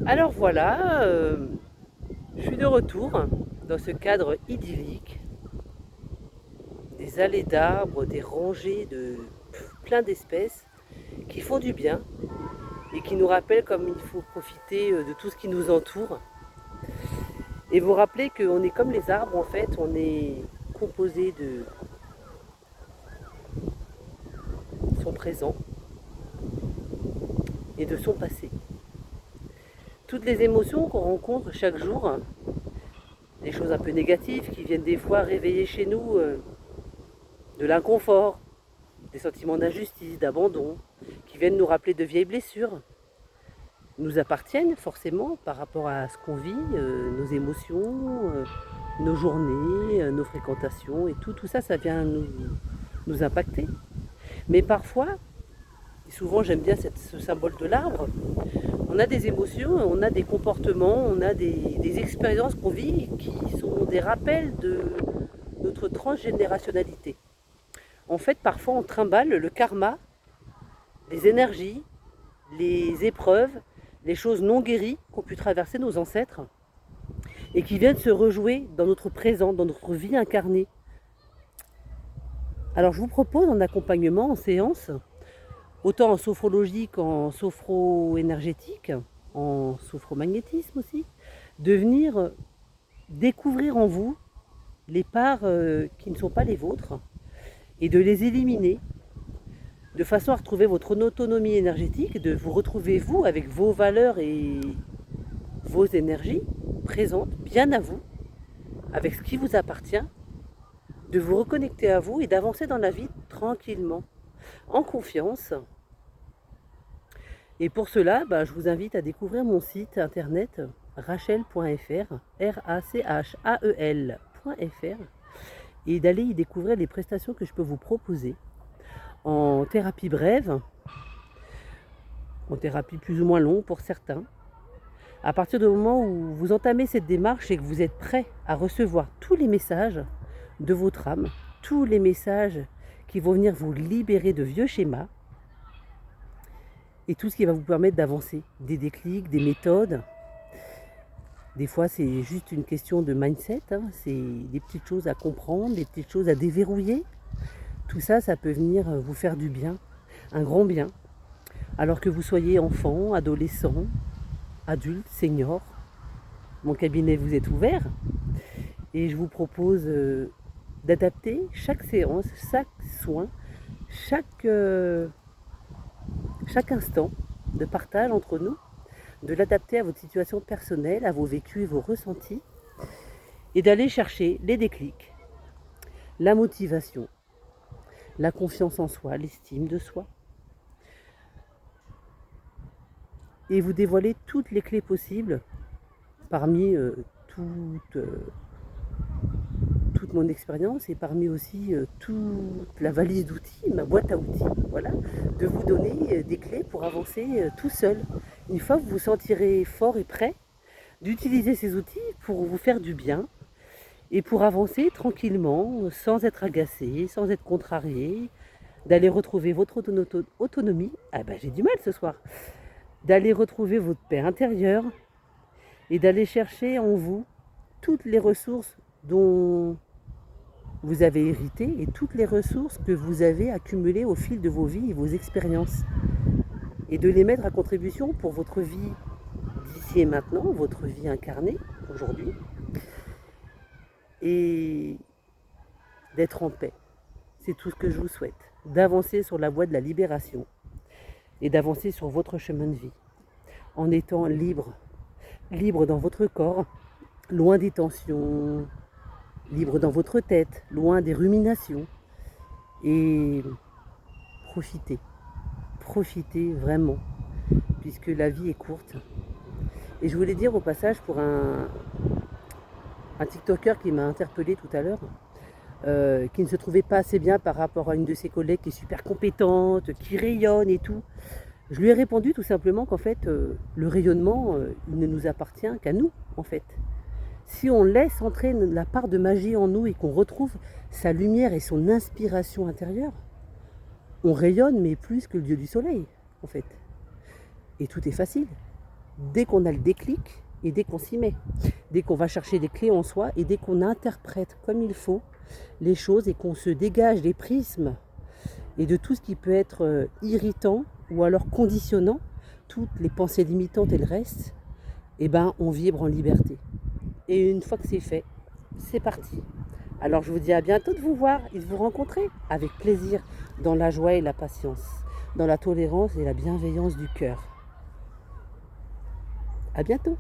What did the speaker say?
Alors voilà, je suis de retour dans ce cadre idyllique, des allées d'arbres, des rangées de plein d'espèces qui font du bien et qui nous rappellent comme il faut profiter de tout ce qui nous entoure. Et vous rappeler qu'on est comme les arbres en fait, on est composé de son présent et de son passé. Toutes les émotions qu'on rencontre chaque jour, des choses un peu négatives qui viennent des fois réveiller chez nous de l'inconfort, des sentiments d'injustice, d'abandon, qui viennent nous rappeler de vieilles blessures, nous appartiennent forcément par rapport à ce qu'on vit, nos émotions, nos journées, nos fréquentations et tout ça, ça vient nous impacter. Mais parfois, et souvent j'aime bien ce symbole de l'arbre, on a des émotions, on a des comportements, on a des expériences qu'on vit qui sont des rappels de notre transgénérationnalité. En fait, parfois on trimballe le karma, les énergies, les épreuves, les choses non guéries qu'ont pu traverser nos ancêtres et qui viennent se rejouer dans notre présent, dans notre vie incarnée. Alors je vous propose en accompagnement, en séance, autant en sophrologie qu'en sophro-énergétique, en sophromagnétisme aussi, de venir découvrir en vous les parts qui ne sont pas les vôtres et de les éliminer de façon à retrouver votre autonomie énergétique, de vous retrouver vous avec vos valeurs et vos énergies présentes, bien à vous, avec ce qui vous appartient, de vous reconnecter à vous et d'avancer dans la vie tranquillement, en confiance. Et pour cela, je vous invite à découvrir mon site internet rachel.fr, RACHAEL.fr, et d'aller y découvrir les prestations que je peux vous proposer en thérapie brève, en thérapie plus ou moins longue pour certains. À partir du moment où vous entamez cette démarche et que vous êtes prêt à recevoir tous les messages de votre âme, tous les messages qui vont venir vous libérer de vieux schémas et tout ce qui va vous permettre d'avancer, des déclics, des méthodes. Des fois, c'est juste une question de mindset, c'est des petites choses à comprendre, des petites choses à déverrouiller. Tout ça, ça peut venir vous faire du bien, un grand bien. Alors que vous soyez enfant, adolescent, adulte, senior, mon cabinet vous est ouvert et je vous propose d'adapter chaque séance, chaque soin, chaque instant de partage entre nous, de l'adapter à votre situation personnelle, à vos vécus et vos ressentis, et d'aller chercher les déclics, la motivation, la confiance en soi, l'estime de soi, et vous dévoiler toutes les clés possibles parmi toute mon expérience et parmi aussi toute la valise d'outils, ma boîte à outils, voilà, de vous donner des clés pour avancer tout seul. Une fois que vous vous sentirez fort et prêt d'utiliser ces outils pour vous faire du bien et pour avancer tranquillement, sans être agacé, sans être contrarié, d'aller retrouver votre autonomie. Ah ben j'ai du mal ce soir. D'aller retrouver votre paix intérieure et d'aller chercher en vous toutes les ressources dont vous avez hérité et toutes les ressources que vous avez accumulées au fil de vos vies et vos expériences. Et de les mettre à contribution pour votre vie d'ici et maintenant, votre vie incarnée aujourd'hui. Et d'être en paix. C'est tout ce que je vous souhaite. D'avancer sur la voie de la libération et d'avancer sur votre chemin de vie. En étant libre. Libre dans votre corps, loin des tensions, libre dans votre tête, loin des ruminations. Et profitez. Profitez vraiment, puisque la vie est courte. Et je voulais dire au passage pour un TikToker qui m'a interpellé tout à l'heure, qui ne se trouvait pas assez bien par rapport à une de ses collègues qui est super compétente, qui rayonne et tout. Je lui ai répondu tout simplement qu'en fait, le rayonnement, il ne nous appartient qu'à nous, en fait. Si on laisse entrer la part de magie en nous et qu'on retrouve sa lumière et son inspiration intérieure, on rayonne, mais plus que le dieu du soleil, en fait. Et tout est facile. dès qu'on a le déclic et dès qu'on s'y met. Dès qu'on va chercher des clés en soi et dès qu'on interprète comme il faut les choses et qu'on se dégage des prismes et de tout ce qui peut être irritant ou alors conditionnant, toutes les pensées limitantes et le reste, eh ben, on vibre en liberté. Et une fois que c'est fait, c'est parti. Alors je vous dis à bientôt de vous voir et de vous rencontrer avec plaisir dans la joie et la patience, dans la tolérance et la bienveillance du cœur. À bientôt.